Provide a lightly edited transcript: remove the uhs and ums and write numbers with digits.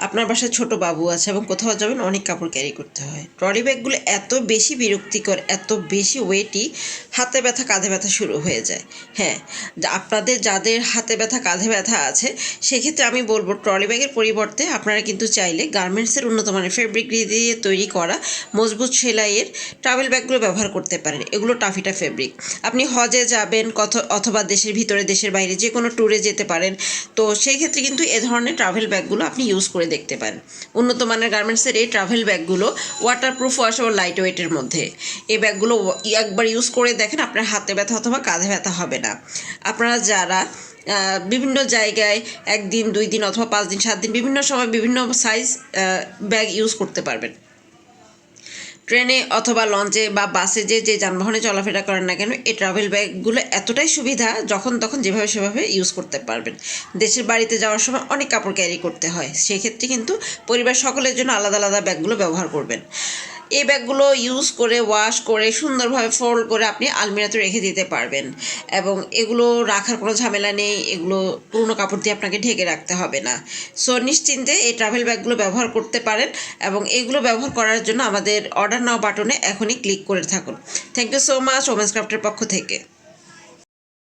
আপনার বাসায় ছোট বাবু আছে এবং কোথাও যাবেন, অনেক কাপড় ক্যারি করতে হয়। ট্রলি ব্যাগগুলো এত বেশি বিরক্তিকর, এত বেশি ওয়েটি, হাতে ব্যথা কাঁধে ব্যথা শুরু হয়ে যায়। হ্যাঁ, আপনাদের যাদের হাতে ব্যথা কাঁধে ব্যথা আছে সেক্ষেত্রে আমি বলবো ট্রলি ব্যাগের পরিবর্তে আপনারা কিন্তু চাইলে গার্মেন্টসের উন্নত মানের ফেব্রিক দিয়ে তৈরি করা মজবুত সেলাইয়ের ট্রাভেল ব্যাগগুলো ব্যবহার করতে পারেন। এগুলো টাফিটা ফেব্রিক। আপনি হজে যাবেন অথবা দেশের ভিতরে দেশের বাইরে যে কোনো ট্যুরে যেতে পারেন, তো সেই ক্ষেত্রে কিন্তু এ ধরনের ট্রাভেল ব্যাগগুলো আপনি ইউজ করে দেখতে পারেন। উন্নত মানের গার্মেন্টসের এই ট্রাভেল ব্যাগগুলো ওয়াটারপ্রুফ, ওয়াশেবল, লাইট ওয়েটের মধ্যে। এই ব্যাগগুলো একবার ইউজ করে দেখেন, আপনার হাতে ব্যথা অথবা কাঁধে ব্যথা হবে না। আপনারা যারা বিভিন্ন জায়গায় 1 দিন 2 দিন অথবা 5 দিন 7 দিন বিভিন্ন সময় বিভিন্ন সাইজ ব্যাগ ইউজ করতে পারবেন। ট্রেনে অথবা লঞ্চে বা বাসে যে যানবাহনে চলাফেরা করেন না কেন, এই ট্রাভেল ব্যাগগুলো এতটাই সুবিধা, যখন তখন যেভাবে সেভাবে ইউজ করতে পারবেন। দেশের বাড়িতে যাওয়ার সময় অনেক কাপড় ক্যারি করতে হয়, সেক্ষেত্রে কিন্তু পরিবার সকলের জন্য আলাদা আলাদা ব্যাগগুলো ব্যবহার করবেন। এই ব্যাগগুলো ইউজ করে ওয়াশ করে সুন্দরভাবে ফোল্ড করে আপনি আলমিরাতে রেখে দিতে পারবেন, এবং এগুলো রাখার কোনো ঝামেলা নেই। এগুলো পুরনো কাপড় দিয়ে আপনাকে ঢেকে রাখতে হবে না। সো নিশ্চিন্তে এই ট্রাভেল ব্যাগগুলো ব্যবহার করতে পারেন, এবং এগুলো ব্যবহার করার জন্য আমাদের অর্ডার নাও বাটনে এখনই ক্লিক করে থাকুন। Thank you so much women's ক্রাফটের পক্ষ থেকে।